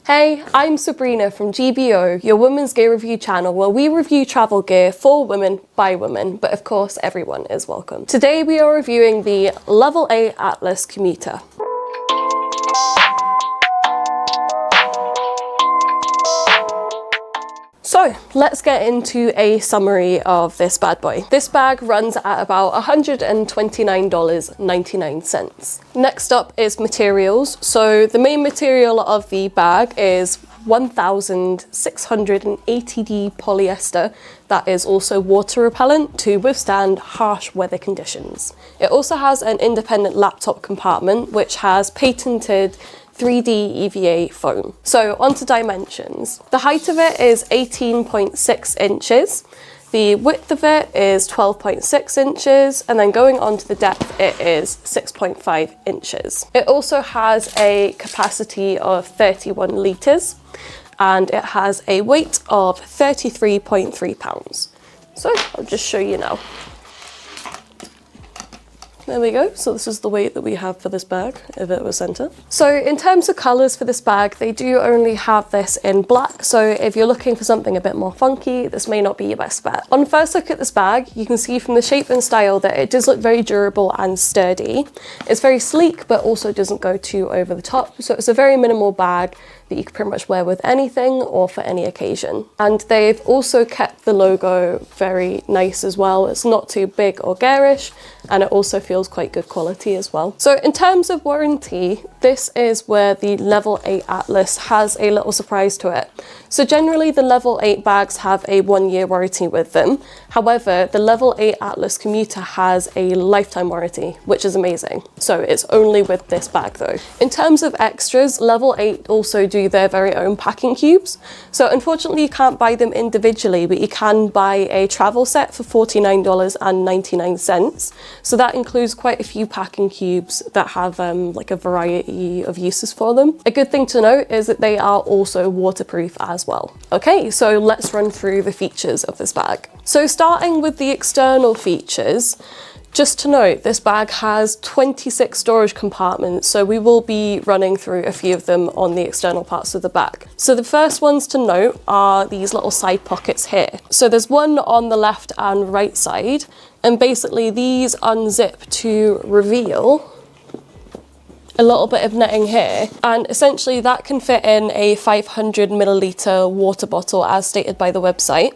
Hey, I'm Sabrina from GBO, your women's gear review channel where we review travel gear for women by women, but of course everyone is welcome. Today we are reviewing the Level 8 Atlas Commuter. So let's get into a summary of this bad boy. This bag runs at about $129.99. Next up is materials. So the main material of the bag is 1680D polyester that is also water repellent to withstand harsh weather conditions. It also has an independent laptop compartment which has patented 3D EVA foam. So onto dimensions. The height of it is 18.6 inches. The width of it is 12.6 inches, and then going on to the depth, it is 6.5 inches. It also has a capacity of 31 litres, and it has a weight of 33.3 pounds. So I'll just show you now. There we go. So this is the weight that we have for this bag, if it was centre. So in terms of colours for this bag, they do only have this in black. So if you're looking for something a bit more funky, this may not be your best bet. On first look at this bag, you can see from the shape and style that it does look very durable and sturdy. It's very sleek, but also doesn't go too over the top. So it's a very minimal bag that you can pretty much wear with anything or for any occasion. And they've also kept the logo very nice as well. It's not too big or garish, and it also feels quite good quality as well. So in terms of warranty, this is where the Level 8 Atlas has a little surprise to it. So generally the Level 8 bags have a 1-year warranty with them. However, the Level 8 Atlas Commuter has a lifetime warranty, which is amazing. So it's only with this bag though. In terms of extras, Level 8 also do their very own packing cubes. So unfortunately you can't buy them individually, but you can buy a travel set for $49.99. So that includes quite a few packing cubes that have like a variety of uses for them. A good thing to note is that they are also waterproof as well. Okay, so let's run through the features of this bag. So starting with the external features, just to note, this bag has 26 storage compartments, so we will be running through a few of them on the external parts of the bag. So the first ones to note are these little side pockets here. So there's one on the left and right side, and basically these unzip to reveal a little bit of netting here, and essentially that can fit in a 500 milliliter water bottle as stated by the website.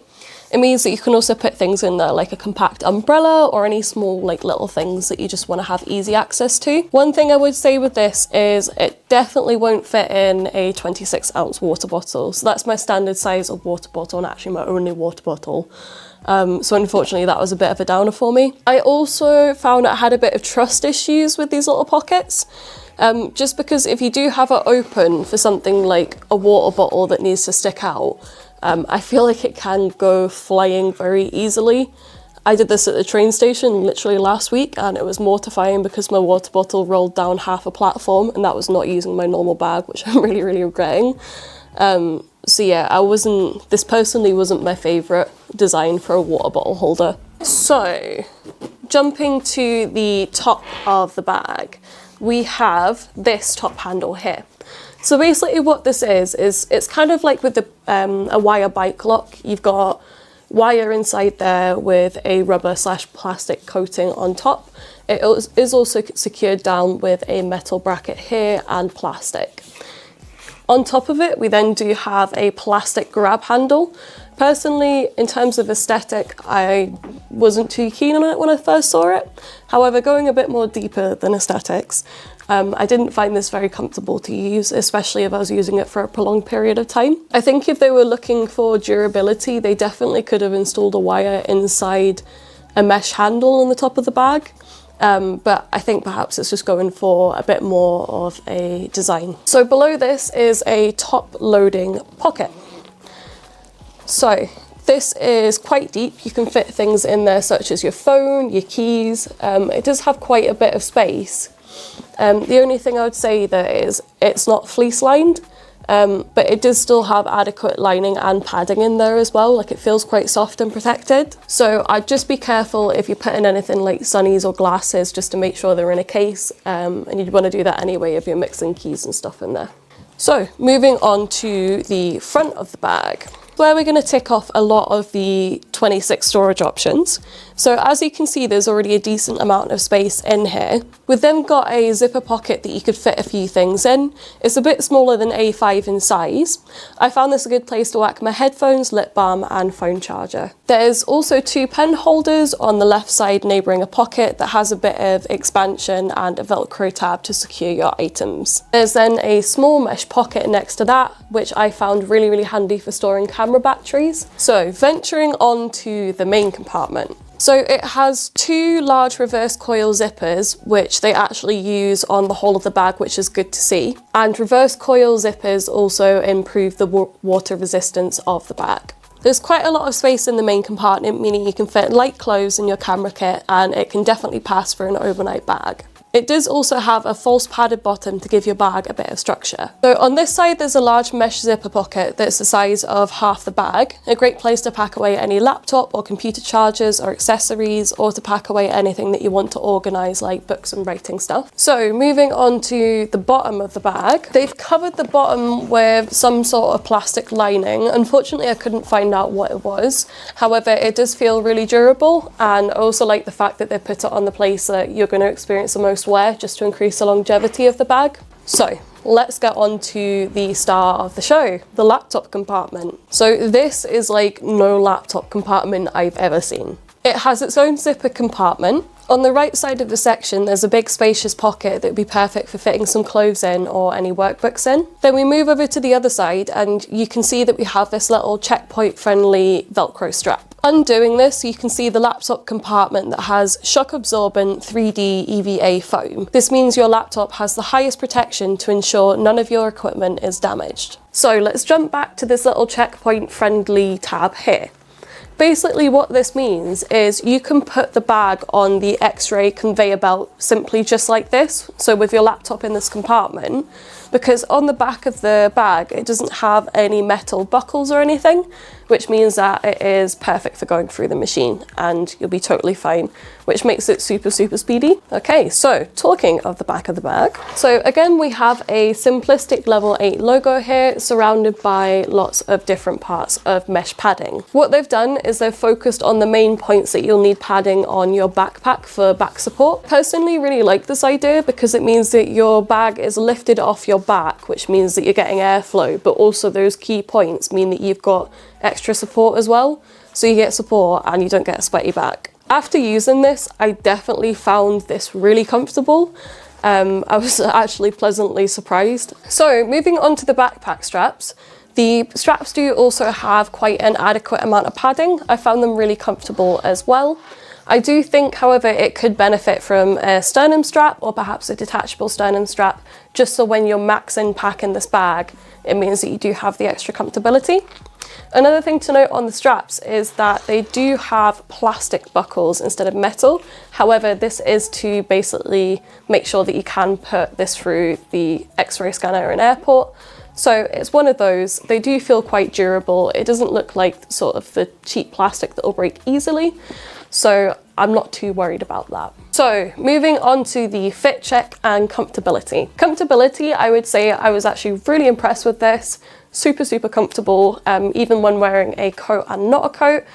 It means that you can also put things in there like a compact umbrella or any small like little things that you just want to have easy access to. One thing I would say with this is it definitely won't fit in a 26 ounce water bottle. So that's my standard size of water bottle and actually my only water bottle. So unfortunately that was a bit of a downer for me. I also found I had a bit of trust issues with these little pockets. Just because if you do have it open for something like a water bottle that needs to stick out, I feel like it can go flying very easily. I did this at the train station literally last week, and it was mortifying because my water bottle rolled down half a platform, and that was not using my normal bag, which I'm really, really regretting. So yeah, this personally wasn't my favourite design for a water bottle holder. So, jumping to the top of the bag, we have this top handle here. So basically what this is it's kind of like with a wire bike lock. You've got wire inside there with a rubber/plastic coating on top. It is also secured down with a metal bracket here and plastic. On top of it, we then do have a plastic grab handle. Personally, in terms of aesthetic, I wasn't too keen on it when I first saw it. However, going a bit more deeper than aesthetics, I didn't find this very comfortable to use, especially if I was using it for a prolonged period of time. I think if they were looking for durability, they definitely could have installed a wire inside a mesh handle on the top of the bag. But I think perhaps it's just going for a bit more of a design. So below this is a top loading pocket. So this is quite deep. You can fit things in there such as your phone, your keys. It does have quite a bit of space. The only thing I would say there is it's not fleece lined, but it does still have adequate lining and padding in there as well. Like, it feels quite soft and protected. So I'd just be careful if you're putting anything like sunnies or glasses, just to make sure they're in a case, and you'd want to do that anyway if you're mixing keys and stuff in there. So moving on to the front of the bag, where we're going to tick off a lot of the 26 storage options. So as you can see, there's already a decent amount of space in here. We've then got a zipper pocket that you could fit a few things in. It's a bit smaller than A5 in size. I found this a good place to whack my headphones, lip balm and phone charger. There's also 2 pen holders on the left side neighbouring a pocket that has a bit of expansion and a Velcro tab to secure your items. There's then a small mesh pocket next to that, which I found really handy for storing camera batteries. So venturing on to the main compartment. So it has 2 large reverse coil zippers, which they actually use on the whole of the bag, which is good to see. And reverse coil zippers also improve the water resistance of the bag. There's quite a lot of space in the main compartment, meaning you can fit light clothes in your camera kit, and it can definitely pass for an overnight bag. It does also have a false padded bottom to give your bag a bit of structure. So on this side, there's a large mesh zipper pocket that's the size of half the bag. A great place to pack away any laptop or computer chargers or accessories, or to pack away anything that you want to organise, like books and writing stuff. So moving on to the bottom of the bag, they've covered the bottom with some sort of plastic lining. Unfortunately, I couldn't find out what it was. However, it does feel really durable, and I also like the fact that they put it on the place that you're going to experience the most wear, just to increase the longevity of the bag. So let's get on to the star of the show, the laptop compartment. So this is like no laptop compartment I've ever seen. It has its own zipper compartment. On the right side of the section, there's a big spacious pocket that would be perfect for fitting some clothes in or any workbooks in. Then we move over to the other side and you can see that we have this little checkpoint friendly Velcro strap. Undoing this, you can see the laptop compartment that has shock absorbent 3D EVA foam. This means your laptop has the highest protection to ensure none of your equipment is damaged. So let's jump back to this little checkpoint friendly tab here. Basically what this means is you can put the bag on the X-ray conveyor belt simply just like this, so with your laptop in this compartment, because on the back of the bag it doesn't have any metal buckles or anything, which means that it is perfect for going through the machine and you'll be totally fine, which makes it super speedy. Okay, so talking of the back of the bag, so again we have a simplistic Level 8 logo here surrounded by lots of different parts of mesh padding. What they've done is they've focused on the main points that you'll need padding on your backpack for back support. Personally really like this idea because it means that your bag is lifted off your back, which means that you're getting airflow, but also those key points mean that you've got extra support as well, so you get support and you don't get a sweaty back. After using this, I definitely found this really comfortable. I was actually pleasantly surprised. So moving on to the backpack straps, the straps do also have quite an adequate amount of padding. I found them really comfortable as well. I do think, however, it could benefit from a sternum strap or perhaps a detachable sternum strap, just so when you're maxing packing this bag, it means that you do have the extra comfortability. Another thing to note on the straps is that they do have plastic buckles instead of metal. However, this is to basically make sure that you can put this through the X-ray scanner in airport. So it's one of those. They do feel quite durable. It doesn't look like sort of the cheap plastic that will break easily. So I'm not too worried about that. So moving on to the fit check and comfortability. Comfortability, I would say I was actually really impressed with this. Super comfortable, even when wearing a coat and not a coat,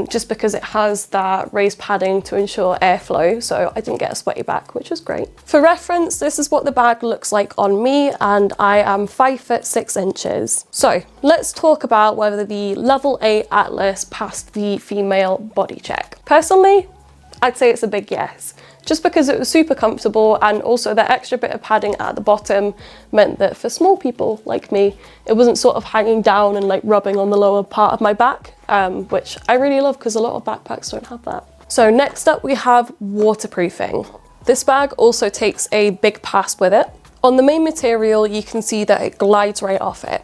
just because it has that raised padding to ensure airflow, so I didn't get a sweaty back, which was great. For reference, this is what the bag looks like on me, and I am 5'6". So let's talk about whether the Level 8 Atlas passed the female body check. Personally, I'd say it's a big yes. Just because it was super comfortable, and also that extra bit of padding at the bottom meant that for small people like me, it wasn't sort of hanging down and like rubbing on the lower part of my back, which I really love because a lot of backpacks don't have that. So next up we have waterproofing. This bag also takes a big pass with it. On the main material, you can see that it glides right off it.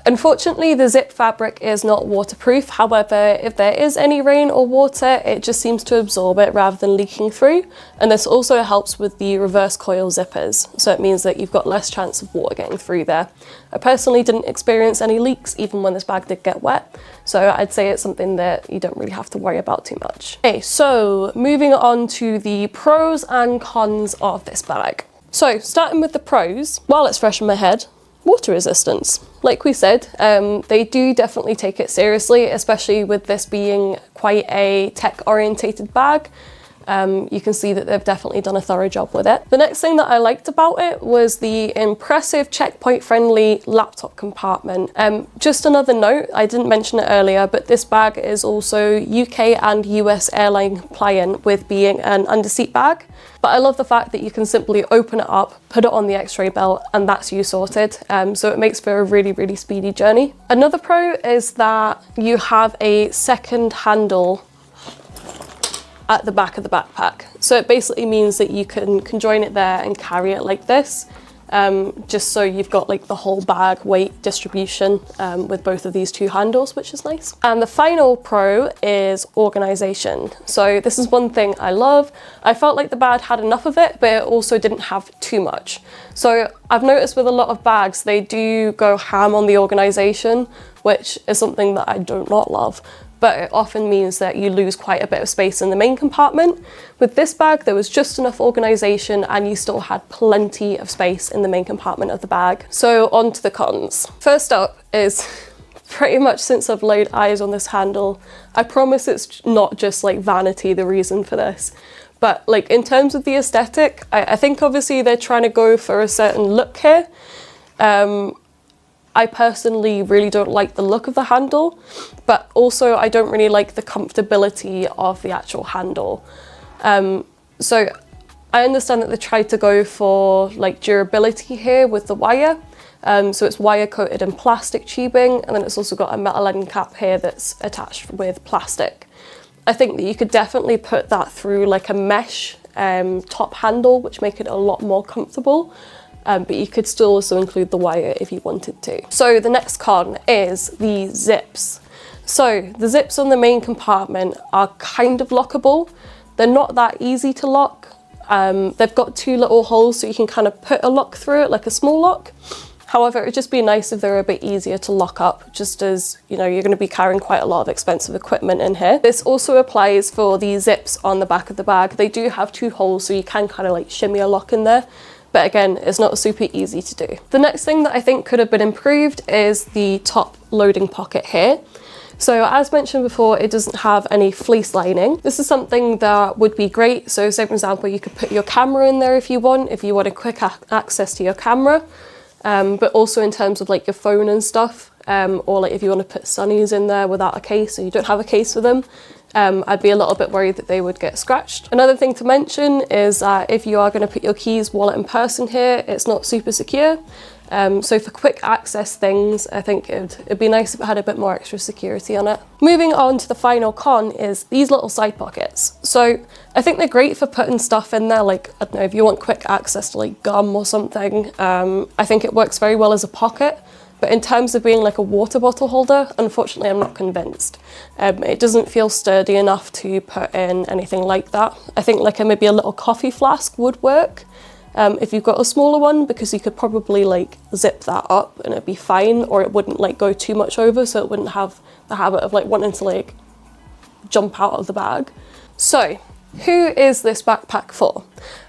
Unfortunately, the zip fabric is not waterproof. However, if there is any rain or water, it just seems to absorb it rather than leaking through. And this also helps with the reverse coil zippers. So it means that you've got less chance of water getting through there. I personally didn't experience any leaks even when this bag did get wet. So I'd say it's something that you don't really have to worry about too much. Okay, so moving on to the pros and cons of this bag. So starting with the pros, while it's fresh in my head, water resistance. Like we said, they do definitely take it seriously, especially with this being quite a tech-orientated bag. You can see that they've definitely done a thorough job with it. The next thing that I liked about it was the impressive checkpoint-friendly laptop compartment. Just another note, I didn't mention it earlier, but this bag is also UK and US airline compliant with being an underseat bag. But I love the fact that you can simply open it up, put it on the X-ray belt, and that's you sorted. So it makes for a really, really speedy journey. Another pro is that you have a second handle at the back of the backpack. So it basically means that you can join it there and carry it like this, just so you've got like the whole bag weight distribution with both of these two handles, which is nice. And the final pro is organization. So this is one thing I love. I felt like the bag had enough of it, but it also didn't have too much. So I've noticed with a lot of bags, they do go ham on the organization, which is something that I do not love. But it often means that you lose quite a bit of space in the main compartment. With this bag, there was just enough organisation and you still had plenty of space in the main compartment of the bag. So on to the cons. First up is pretty much since I've laid eyes on this handle, I promise it's not just like vanity the reason for this. But like in terms of the aesthetic, I think obviously they're trying to go for a certain look here. I personally really don't like the look of the handle, but also I don't really like the comfortability of the actual handle. So I understand that they tried to go for like durability here with the wire. So it's wire coated in plastic tubing, and then it's also got a metal end cap here that's attached with plastic. I think that you could definitely put that through like a mesh top handle, which make it a lot more comfortable. But you could still also include the wire if you wanted to. So the next con is the zips. So the zips on the main compartment are kind of lockable. They're not that easy to lock. They've got two little holes so you can kind of put a lock through it, like a small lock. However, it'd just be nice if they're a bit easier to lock up, just as, you know, you're going to be carrying quite a lot of expensive equipment in here. This also applies for the zips on the back of the bag. They do have two holes so you can kind of like shimmy a lock in there. But again, it's not super easy to do. The next thing that I think could have been improved is the top loading pocket here. So as mentioned before, it doesn't have any fleece lining. This is something that would be great. So say for example, you could put your camera in there if you wanted quick access to your camera. But also in terms of like your phone and stuff, or like if you want to put sunnies in there without a case, or you don't have a case for them, I'd be a little bit worried that they would get scratched. Another thing to mention is that if you are going to put your keys, wallet and purse in here, it's not super secure. So for quick access things, I think it'd be nice if it had a bit more extra security on it. Moving on to the final con is these little side pockets. So I think they're great for putting stuff in there, like, I don't know, if you want quick access to like gum or something. I think it works very well as a pocket. But in terms of being like a water bottle holder, unfortunately, I'm not convinced. It doesn't feel sturdy enough to put in anything like that. I think like maybe a little coffee flask would work if you've got a smaller one, because you could probably like zip that up and it'd be fine, or it wouldn't like go too much over, so it wouldn't have the habit of like wanting to like jump out of the bag. So who is this backpack for?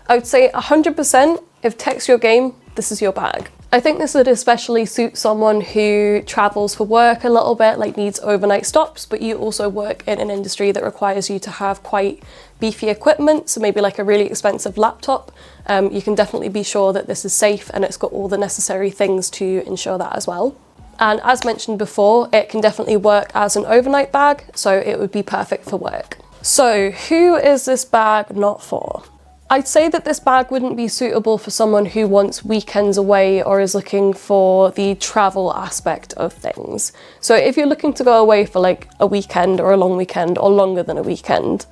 I would say 100% if tech's your game, this is your bag. I think this would especially suit someone who travels for work a little bit, like needs overnight stops, but you also work in an industry that requires you to have quite beefy equipment, so maybe like a really expensive laptop. You can definitely be sure that this is safe and it's got all the necessary things to ensure that as well. And as mentioned before, it can definitely work as an overnight bag, so it would be perfect for work. So who is this bag not for? I'd say that this bag wouldn't be suitable for someone who wants weekends away or is looking for the travel aspect of things. So if you're looking to go away for like a weekend or a long weekend or longer than a weekend,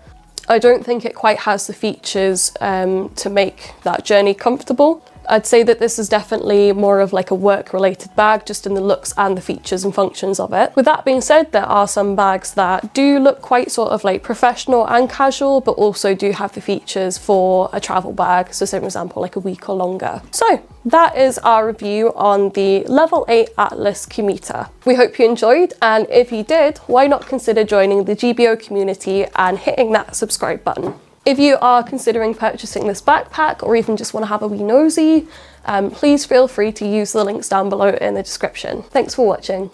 I don't think it quite has the features to make that journey comfortable. I'd say that this is definitely more of like a work-related bag, just in the looks and the features and functions of it. With that being said, there are some bags that do look quite sort of like professional and casual, but also do have the features for a travel bag. So say for example, like a week or longer. So that is our review on the Level 8 Atlas Commuter. We hope you enjoyed, and if you did, why not consider joining the GBO community and hitting that subscribe button. If you are considering purchasing this backpack, or even just want to have a wee nosy, please feel free to use the links down below in the description. Thanks for watching.